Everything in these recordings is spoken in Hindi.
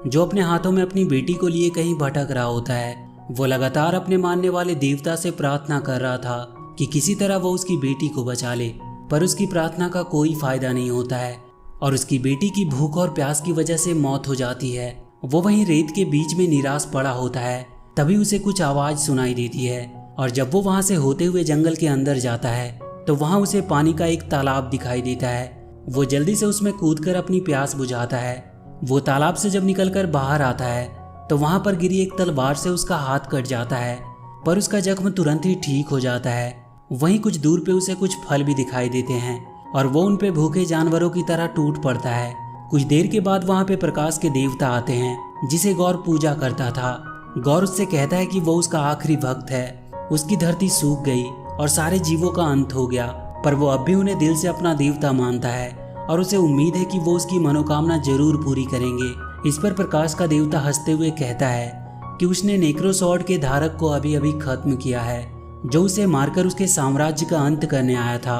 जो अपने हाथों में अपनी बेटी को लिए कहीं भटक रहा होता है। वो लगातार अपने मानने वाले देवता से प्रार्थना कर रहा था कि किसी तरह वो उसकी बेटी को बचा ले, पर उसकी प्रार्थना का कोई फायदा नहीं होता है और उसकी बेटी की भूख और प्यास की वजह से मौत हो जाती है। वो वहीं रेत के बीच में निराश पड़ा होता है। तभी उसे कुछ आवाज सुनाई देती है और जब वो वहां से होते हुए जंगल के अंदर जाता है तो वहां उसे पानी का एक तालाब दिखाई देता है। वो जल्दी से उसमें कूदकर अपनी प्यास बुझाता है। वो तालाब से जब निकलकर बाहर आता है तो वहां पर गिरी एक तलवार से उसका हाथ कट जाता है, पर उसका जख्म तुरंत ही ठीक हो जाता है। वहीं कुछ दूर पे उसे कुछ फल भी दिखाई देते हैं और वो उन पे भूखे जानवरों की तरह टूट पड़ता है। कुछ देर के बाद वहां पे प्रकाश के देवता आते हैं जिसे गौर पूजा करता था। गौर उससे कहता है कि वो उसका आखिरी भक्त है। उसकी धरती सूख गई और सारे जीवों का अंत हो गया, पर वो अब भी उन्हें दिल से अपना देवता मानता है और उसे उम्मीद है कि वो उसकी मनोकामना जरूर पूरी करेंगे। इस पर प्रकाश का देवता हंसते हुए कहता है कि उसने नेक्रोसॉर्ड के धारक को अभी अभी खत्म किया है, जो उसे मारकर उसके साम्राज्य का अंत करने आया था,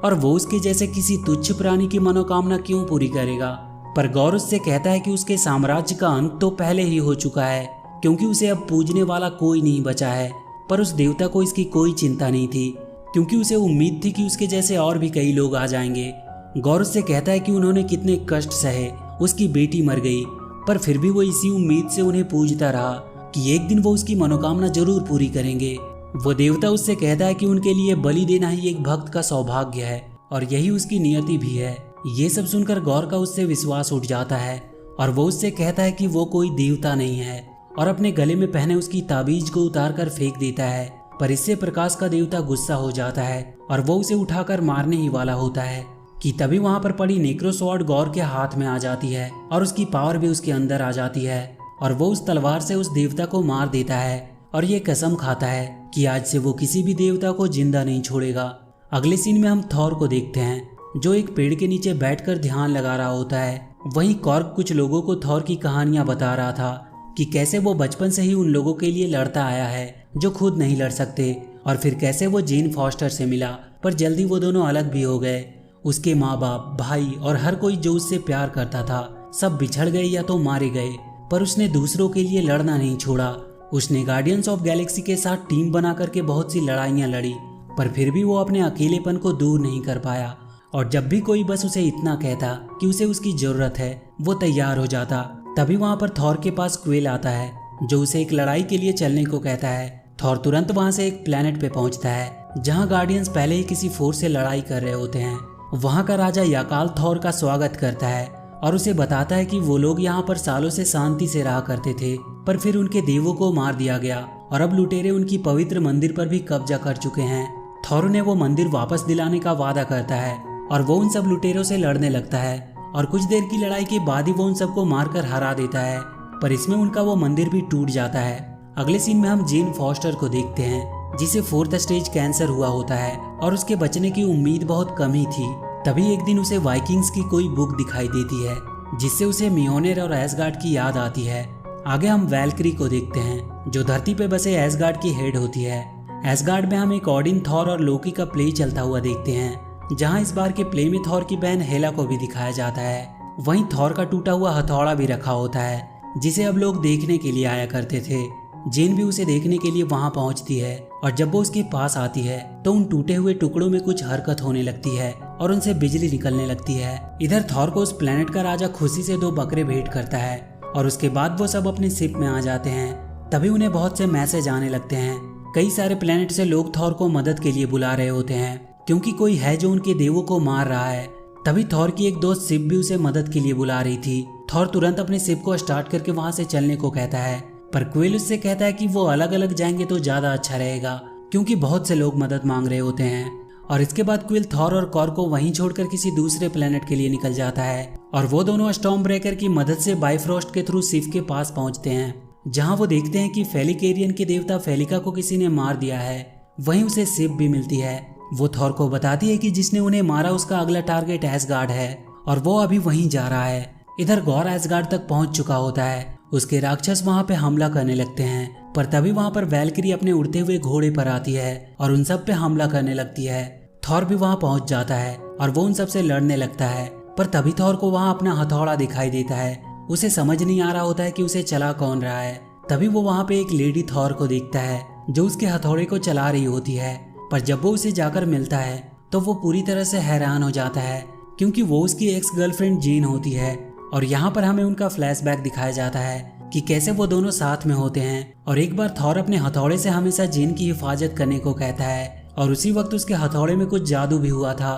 और वो उसके जैसे किसी तुच्छ प्राणी की मनोकामना क्यों पूरी करेगा। पर गौर उससे कहता है कि उसके साम्राज्य का अंत तो पहले ही हो चुका है, क्योंकि उसे अब पूजने वाला कोई नहीं बचा है। पर उस देवता को इसकी कोई चिंता नहीं थी, क्योंकि उसे उम्मीद थी कि उसके जैसे और भी कई लोग आ जाएंगे। गौर उससे कहता है कि उन्होंने कितने कष्ट सहे, उसकी बेटी मर गई, पर फिर भी वो इसी उम्मीद से उन्हें पूजता रहा कि एक दिन वो उसकी मनोकामना जरूर पूरी करेंगे। वो देवता उससे कहता है कि उनके लिए बलि देना ही एक भक्त का सौभाग्य है और यही उसकी नियति भी है। ये सब सुनकर गौर का उससे विश्वास उठ जाता है और वो उससे कहता है कि वो कोई देवता नहीं है और अपने गले में पहने उसकी ताबीज को उतार कर फेंक देता है। पर इससे प्रकाश का देवता गुस्सा हो जाता है और वो उसे उठाकर मारने ही वाला होता है कि तभी वहां पर पड़ी नेक्रोसॉर्ड गौर के हाथ में आ जाती है और उसकी पावर भी उसके अंदर आ जाती है और वो उस तलवार से उस देवता को मार देता है और ये कसम खाता है कि आज से वो किसी भी देवता को जिंदा नहीं छोड़ेगा। अगले सीन में हम थॉर को देखते हैं जो एक पेड़ के नीचे बैठकर ध्यान लगा रहा होता है। वहीं कॉर्क कुछ लोगों को थॉर की कहानियां बता रहा था कि कैसे वो बचपन से ही उन लोगों के लिए लड़ता आया है जो खुद नहीं लड़ सकते, और फिर कैसे वो जेन फॉस्टर से मिला पर जल्दी वो दोनों अलग भी हो गए। उसके माँ बाप, भाई और हर कोई जो उससे प्यार करता था सब बिछड़ गए या तो मारे गए, पर उसने दूसरों के लिए लड़ना नहीं छोड़ा। उसने गार्डियंस ऑफ गैलेक्सी के साथ टीम बना करके बहुत सी लड़ाइयाँ लड़ी, पर फिर भी वो अपने अकेलेपन को दूर नहीं कर पाया। और जब भी कोई बस उसे इतना कहता कि उसे उसकी जरूरत है वो तैयार हो जाता। तभी वहाँ पर थॉर के पास क्वेल आता है जो उसे एक लड़ाई के लिए चलने को कहता है। थॉर तुरंत वहाँ से एक प्लेनेट पे पहुँचता है जहाँ गार्डियंस पहले ही किसी फोर्स से लड़ाई कर रहे होते हैं। वहाँ का राजा याकाल थॉर का स्वागत करता है और उसे बताता है कि वो लोग यहाँ पर सालों से शांति से रहा करते थे, पर फिर उनके देवों को मार दिया गया और अब लुटेरे उनकी पवित्र मंदिर पर भी कब्जा कर चुके हैं। थॉर ने वो मंदिर वापस दिलाने का वादा करता है और वो उन सब लुटेरों से लड़ने लगता है और कुछ देर की लड़ाई के बाद ही वो उन सबको मारकर हरा देता है, पर इसमें उनका वो मंदिर भी टूट जाता है। अगले सीन में हम जेन फॉस्टर को देखते हैं जिसे 4th स्टेज कैंसर हुआ होता है और उसके बचने की उम्मीद बहुत कम ही थी। तभी एक दिन उसे वाइकिंग्स की कोई बुक दिखाई देती है जिससे उसे मियोनेर और एसगार्ड की याद आती है। आगे हम वैल्क्री को देखते हैं जो धरती पे बसे एसगार्ड की हेड होती है। एसगार्ड में हम एक ओडिन, थॉर और लोकी का प्ले चलता हुआ देखते हैं, जहां इस बार के प्ले में थॉर की बहन हेला को भी दिखाया जाता है। वहीं थॉर का टूटा हुआ हथौड़ा भी रखा होता है जिसे अब लोग देखने के लिए आया करते थे। जेन भी उसे देखने के लिए वहां पहुंचती है और जब वो उसके पास आती है तो उन टूटे हुए टुकड़ों में कुछ हरकत होने लगती है और उनसे बिजली निकलने लगती है। इधर थॉर को उस प्लेनेट का राजा खुशी से 2 बकरे भेंट करता है और उसके बाद वो सब अपने शिप में आ जाते हैं। तभी उन्हें बहुत से मैसेज आने लगते हैं। कई सारे प्लेनेट से लोग थॉर को मदद के लिए बुला रहे होते हैं क्योंकि कोई है जो उनके देवों को मार रहा है। तभी थॉर की एक दोस्त शिप भी उसे मदद के लिए बुला रही थी। थॉर तुरंत अपने शिप को स्टार्ट करके वहां से चलने को कहता है, पर क्वेल उससे कहता है कि वो अलग अलग जाएंगे तो ज्यादा अच्छा रहेगा क्योंकि बहुत से लोग मदद मांग रहे होते हैं। और इसके बाद क्वेल थॉर और कॉर को वहीं छोड़कर किसी दूसरे प्लेनेट के लिए निकल जाता है और वो दोनों स्टॉर्म ब्रेकर की मदद से बाइफ्रोस्ट के थ्रू शिप के पास पहुंचते हैं, जहां वो देखते हैं कि फेलिकेरियन के देवता फेलिका को किसी ने मार दिया है। वहीं उसे शिप भी मिलती है। वो थॉर को बताती है कि जिसने उन्हें मारा उसका अगला टारगेट एसगार्ड है और वो अभी वहीं जा रहा है। इधर गौर एसगार्ड तक पहुंच चुका होता है। उसके राक्षस वहां पे हमला करने लगते हैं, पर तभी वहां पर वैल्क्री अपने उड़ते हुए घोड़े पर आती है और उन सब पे हमला करने लगती है। थॉर भी वहां पहुंच जाता है और वो उन सब से लड़ने लगता है, पर तभी थॉर को वहां अपना हथौड़ा दिखाई देता है उसे समझ नहीं आ रहा होता है कि उसे चला कौन रहा है। तभी वो वहाँ पे एक लेडी थॉर को देखता है जो उसके हथौड़े को चला रही होती है। पर जब वो उसे जाकर मिलता है तो वो पूरी तरह से हैरान हो जाता है, क्योंकि वो उसकी एक्स गर्लफ्रेंड जेन होती है। और यहाँ पर हमें उनका फ्लैशबैक दिखाया जाता है कि कैसे वो दोनों साथ में होते हैं। और एक बार थॉर अपने हथौड़े से हमेशा जेन की हिफाजत करने को कहता है, और उसी वक्त उसके हथौड़े में कुछ जादू भी हुआ था।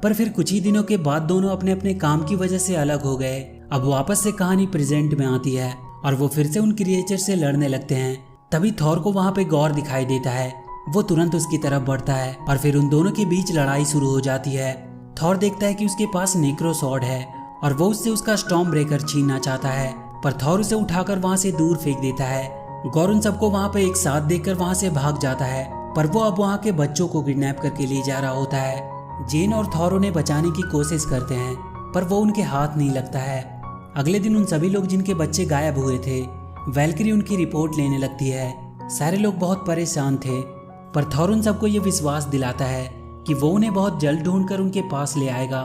पर फिर कुछ ही दिनों के बाद दोनों अपने अपने काम की वजह से अलग हो गए। अब वापस से कहानी प्रेजेंट में आती है और वो फिर से उन क्रिएचर से लड़ने लगते हैं। तभी थॉर को वहाँ पे गौर दिखाई देता है। वो तुरंत उसकी तरफ बढ़ता है और फिर उन दोनों के बीच लड़ाई शुरू हो जाती है। थॉर देखता है कि उसके पास नेक्रो स्वॉर्ड है और वो उससे उसका स्टॉर्म ब्रेकर छीनना चाहता है, पर थॉर उसे उठाकर वहाँ से दूर फेंक देता है। गौर उन सबको वहाँ पे एक साथ देखकर वहाँ से भाग जाता है, पर वो अब वहाँ के बच्चों को किडनैप करके ले जा रहा होता है। जेन और थॉर उन्हें बचाने की कोशिश करते हैं, पर वो उनके हाथ नहीं लगता है। अगले दिन उन सभी लोग जिनके बच्चे गायब हुए थे, वैल्किरी उनकी रिपोर्ट लेने लगती है। सारे लोग बहुत परेशान थे, पर थॉर उन सबको ये विश्वास दिलाता है कि वो उन्हें बहुत जल्द ढूंढकर उनके पास ले आएगा।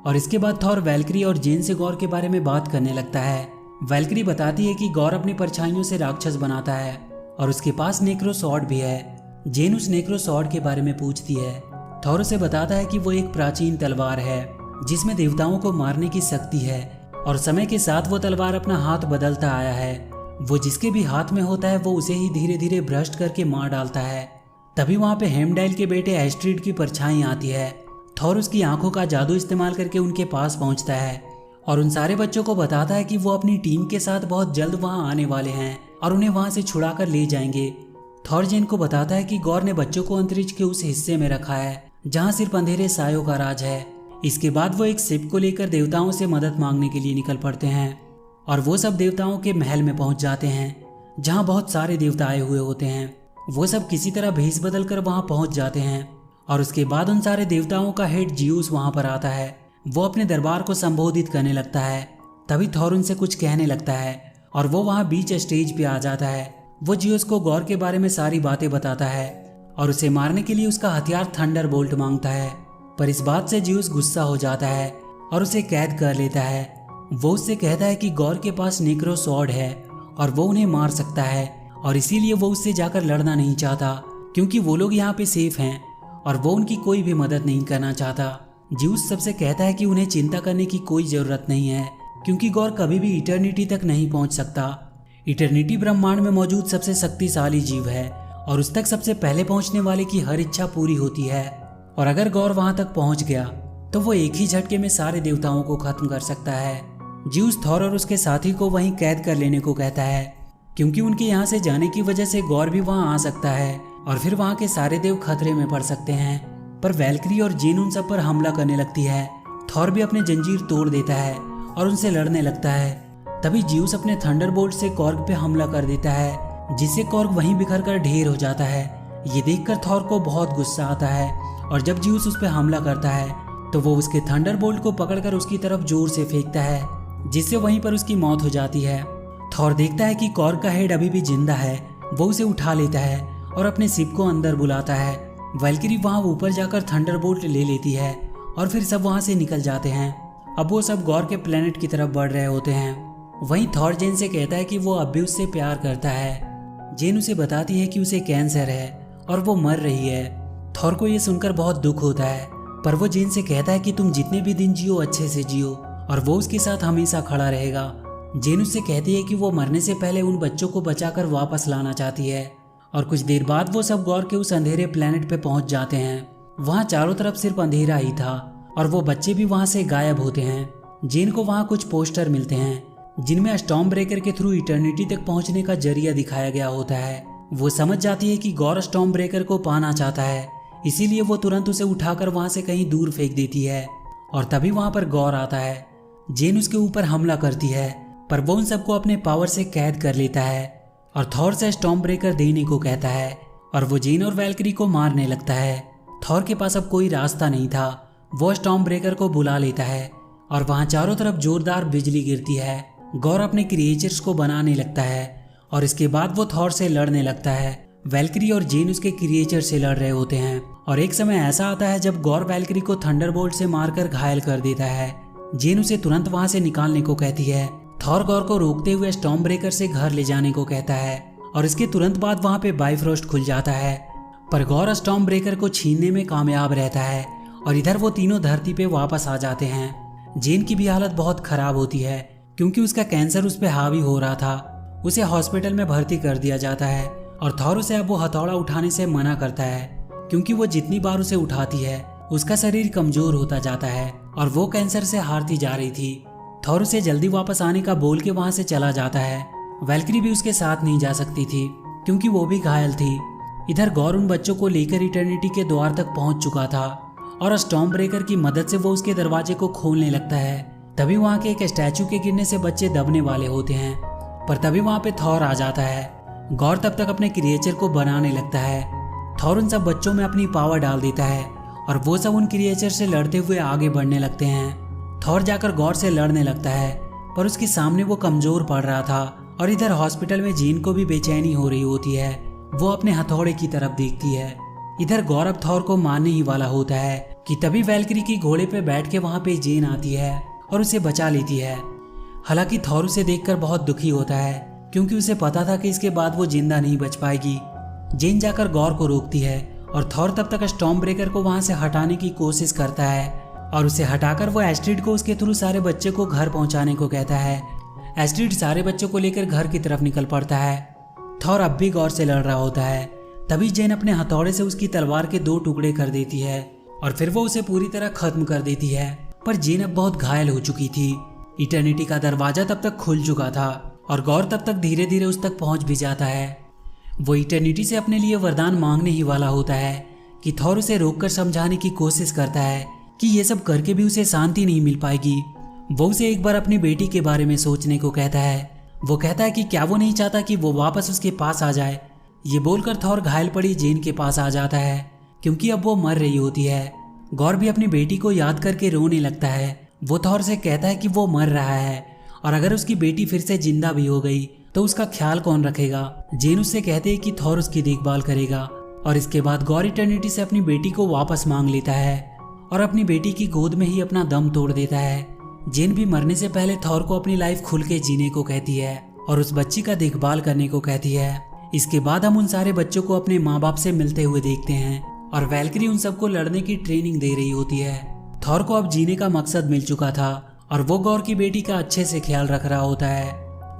और इसके बाद थॉर वैल्किरी और जेन से गौर के बारे में बात करने लगता है। वैल्किरी बताती है कि गौर अपनी परछाइयों से राक्षस बनाता है और उसके पास नेक्रो स्वॉर्ड भी है। जेन उस नेक्रो स्वॉर्ड के बारे में पूछती है। थॉर उसे बताता है कि वो एक प्राचीन तलवार है जिसमें देवताओं को मारने की शक्ति है, और समय के साथ वो तलवार अपना हाथ बदलता आया है। वो जिसके भी हाथ में होता है वो उसे ही धीरे धीरे भ्रष्ट करके मार डालता है। तभी वहाँ पे हेमडाइल के बेटे एस्ट्रीड की परछाई आती है। थॉर उसकी आंखों का जादू इस्तेमाल करके उनके पास पहुँचता है और उन सारे बच्चों को बताता है कि वो अपनी टीम के साथ बहुत जल्द वहाँ आने वाले हैं और उन्हें वहाँ से छुड़ा कर ले जाएंगे। थॉर जेन को बताता है कि गौर ने बच्चों को अंतरिक्ष के उस हिस्से में रखा है जहाँ सिर्फ अंधेरे सायों का राज है। इसके बाद वो एक शिप को लेकर देवताओं से मदद मांगने के लिए निकल पड़ते हैं और वो सब देवताओं के महल में पहुंच जाते हैं जहां बहुत सारे देवता आए हुए होते हैं। वो सब किसी तरह भेष बदल कर वहां पहुंच जाते हैं और उसके बाद उन सारे देवताओं का हेड जियूस वहां पर आता है। वो अपने दरबार को संबोधित करने लगता है। तभी थॉर उनसे कुछ कहने लगता है और वो वहां बीच स्टेज पे आ जाता है। वो जियूस को गौर के बारे में सारी बातें बताता है और उसे मारने के लिए उसका हथियार थंडर बोल्ट मांगता है, पर इस बात से जियूस गुस्सा हो जाता है और उसे कैद कर लेता है। वो उससे कहता है कि गौर के पास नेक्रो स्वॉर्ड है और वो उन्हें मार सकता है, और इसीलिए वो उससे जाकर लड़ना नहीं चाहता क्योंकि वो लोग यहाँ पे सेफ हैं और वो उनकी कोई भी मदद नहीं करना चाहता। जियूस सबसे कहता है कि उन्हें चिंता करने की कोई जरूरत नहीं है क्योंकि गौर कभी भी इटर्निटी तक नहीं पहुंच सकता। इटर्निटी ब्रह्मांड में मौजूद सबसे शक्तिशाली जीव है और उस तक सबसे पहले पहुंचने वाले की हर इच्छा पूरी होती है, और अगर गौर वहां तक पहुंच गया तो वो एक ही झटके में सारे देवताओं को खत्म कर सकता है। जियूस थॉर और उसके साथी को वहीं कैद कर लेने को कहता है क्योंकि उनके यहाँ से जाने की वजह से गौर भी वहाँ आ सकता है और फिर वहाँ के सारे देव खतरे में पड़ सकते हैं। पर वैल्किरी और जेन उन सब पर हमला करने लगती है। थॉर भी अपने जंजीर तोड़ देता है और उनसे लड़ने लगता है। तभी जियूस अपने थंडरबोल्ट से कॉर्ग पे हमला कर देता है जिससे कॉर्ग वहीं बिखर कर ढेर हो जाता है। ये देखकर थॉर को बहुत गुस्सा आता है और जब जियूस उस पर हमला करता है तो वो उसके थंडरबोल्ट को पकड़कर उसकी तरफ जोर से फेंकता है जिससे वहीं पर उसकी मौत हो जाती है। थॉर देखता है कि कॉर्ग का हेड अभी भी जिंदा है। वो उसे उठा लेता है और अपने शिप को अंदर बुलाता है। वैल्किरी वहां ऊपर जाकर थंडरबोल्ट ले लेती है और फिर सब वहां से निकल जाते हैं। अब वो सब गौर के प्लेनेट की तरफ बढ़ रहे होते हैं। वहीं थॉर जेन से कहता है कि वो अब भी उससे प्यार करता है। जेन उसे बताती है कि उसे कैंसर है और वो मर रही है। थॉर को ये सुनकर बहुत दुख होता है, पर वो जेन से कहता है कि तुम जितने भी दिन जियो अच्छे से जियो और वो उसके साथ हमेशा खड़ा रहेगा। जेन उससे कहती है कि वो मरने से पहले उन बच्चों को बचाकर वापस लाना चाहती है। और कुछ देर बाद वो सब गौर के उस अंधेरे प्लेनेट पे पहुंच जाते हैं। वहाँ चारों तरफ सिर्फ अंधेरा ही था और वो बच्चे भी वहाँ से गायब होते हैं। जेन को वहाँ कुछ पोस्टर मिलते हैं जिनमें स्टॉर्म ब्रेकर के थ्रू इटर्निटी तक पहुँचने का जरिया दिखाया गया होता है। वो समझ जाती है कि गौर स्टॉर्म ब्रेकर को पाना चाहता है, इसीलिए वो तुरंत उसे उठाकर वहाँ से कहीं दूर फेंक देती है। और तभी वहाँ पर गौर आता है। जेन उसके ऊपर हमला करती है, पर वो उन सबको अपने पावर से कैद कर लेता है और थॉर से स्टॉर्म ब्रेकर देने को कहता है और वो जेन और वैल्किरी को मारने लगता है। थॉर के पास अब कोई रास्ता नहीं था। वो स्टॉर्म ब्रेकर को बुला लेता है और वहाँ चारों तरफ जोरदार बिजली गिरती है। गौर अपने क्रिएचर्स को बनाने लगता है और इसके बाद वो थॉर से लड़ने लगता है। वैल्किरी और जेन उसके क्रिएचर से लड़ रहे होते हैं और एक समय ऐसा आता है जब गौर वैल्किरी को थंडरबोल्ट से मारकर घायल कर देता है। जेन उसे तुरंत वहां से निकालने को कहती है। थॉर गॉर को रोकते हुए स्टॉर्म ब्रेकर से घर ले जाने को कहता है और इसके तुरंत बाद वहां पे बाइफ्रोस्ट खुल जाता है। पर गॉर स्टॉर्म ब्रेकर को छीनने में कामयाब रहता है और इधर वो तीनों धरती पे वापस आ जाते हैं। जेन की भी हालत बहुत खराब होती है क्योंकि उसका कैंसर उस पर हावी हो रहा था। उसे हॉस्पिटल में भर्ती कर दिया जाता है और थॉर उसे अब वो हथौड़ा उठाने से मना करता है क्योंकि वो जितनी बार उसे उठाती है उसका शरीर कमजोर होता जाता है और वो कैंसर से हारती जा रही थी। थॉर उसे जल्दी वापस आने का बोल के वहां से चला जाता है। वैल्क्री भी उसके साथ नहीं जा सकती थी क्योंकि वो भी घायल थी। इधर गॉर उन बच्चों को लेकर इटर्निटी के द्वार तक पहुंच चुका था और स्टॉर्म ब्रेकर की मदद से वो उसके दरवाजे को खोलने लगता है। तभी वहां के एक स्टैचू के गिरने से बच्चे दबने वाले होते हैं, पर तभी वहां पे थॉर आ जाता है। गॉर तब तक अपने क्रिएचर को बनाने लगता है। थॉर उन सब बच्चों में अपनी पावर डाल देता है और वो सब उन क्रिएचर से लड़ते हुए आगे बढ़ने लगते हैं। थॉर जाकर गॉर से लड़ने लगता है पर उसके सामने वो कमजोर पड़ रहा था और इधर हॉस्पिटल में जीन को भी बेचैनी हो रही होती है। वो अपने हथौड़े की तरफ देखती है। इधर गौरव थॉर को मारने ही वाला होता है कि तभी वैल्क्री की घोड़े पे बैठ के वहां पे जेन आती है और उसे बचा लेती है। हालांकि थॉर उसे देखकर बहुत दुखी होता है क्योंकि उसे पता था कि इसके बाद वो जिंदा नहीं बच पाएगी। जेन जाकर गौर को रोकती है और थॉर तब तक स्टॉर्म ब्रेकर को वहां से हटाने की कोशिश करता है और उसे हटाकर वो एस्ट्रिड को उसके थ्रू सारे बच्चे को घर पहुंचाने को कहता है। एस्ट्रिड सारे बच्चों को लेकर घर की तरफ निकल पड़ता है। थॉर अब भी गौर से लड़ रहा होता है। तभी जेन अपने हथौड़े से उसकी तलवार के 2 टुकड़े कर देती है और फिर वो उसे पूरी तरह खत्म कर देती है। पर जेन अब बहुत घायल हो चुकी थी। इटर्निटी का दरवाजा तब तक खुल चुका था और गौर तब तक धीरे धीरे उस तक पहुंच भी जाता है। वो इटर्निटी से अपने लिए वरदान मांगने ही वाला होता है कि थॉर उसे रोककर समझाने की कोशिश करता है कि ये सब करके भी उसे शांति नहीं मिल पाएगी। वो उसे एक बार अपनी बेटी के बारे में सोचने को कहता है। वो कहता है कि क्या वो नहीं चाहता कि वो वापस उसके पास आ जाए। ये बोलकर थॉर घायल पड़ी जेन के पास आ जाता है क्योंकि अब वो मर रही होती है। गौर भी अपनी बेटी को याद करके रोने लगता है। वो थॉर से कहता है कि वो मर रहा है और अगर उसकी बेटी फिर से जिंदा भी हो गई तो उसका ख्याल कौन रखेगा। जेन उससे कहते हैं कि थॉर उसकी देखभाल करेगा और इसके बाद गौर इटर्निटी से अपनी बेटी को वापस मांग लेता है और अपनी बेटी की गोद में ही अपना दम तोड़ देता है। जेन भी मरने से पहले थॉर को अपनी लाइफ खुल के जीने को कहती है और उस बच्ची का देखभाल करने को कहती है। इसके बाद हम उन सारे बच्चों को अपने माँ बाप से मिलते हुए देखते हैं और वैल्क्री उन सबको लड़ने की ट्रेनिंग दे रही होती है। थॉर को अब जीने का मकसद मिल चुका था और वो गौर की बेटी का अच्छे से ख्याल रख रहा होता है।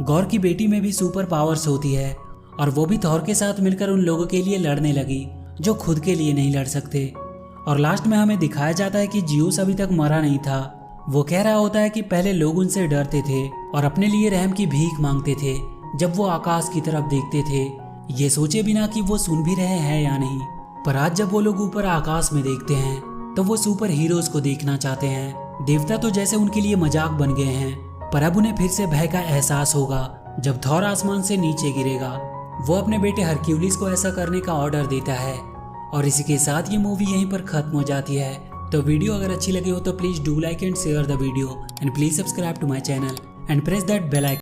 गौर की बेटी में भी सुपर पावर्स होती है और वो भी थॉर के साथ मिलकर उन लोगों के लिए लड़ने लगी जो खुद के लिए नहीं लड़ सकते। और लास्ट में हमें दिखाया जाता है कि जियोस अभी तक मरा नहीं था। वो कह रहा होता है कि पहले लोग उनसे डरते थे और अपने लिए रहम की भीख मांगते थे जब वो आकाश की तरफ देखते थे, ये सोचे बिना कि वो सुन भी रहे हैं या नहीं। पर आज जब वो लोग ऊपर आकाश में देखते हैं तो वो सुपर हीरोज को देखना चाहते हैं। देवता तो जैसे उनके लिए मजाक बन गए हैं, पर अब उन्हें फिर से भय का एहसास होगा जब थॉर आसमान से नीचे गिरेगा। वो अपने बेटे हरक्यूलिस को ऐसा करने का ऑर्डर देता है और इसी के साथ ये मूवी यहीं पर खत्म हो जाती है। तो वीडियो अगर अच्छी लगी हो तो please do like and share the video and please subscribe to my channel and press that bell icon.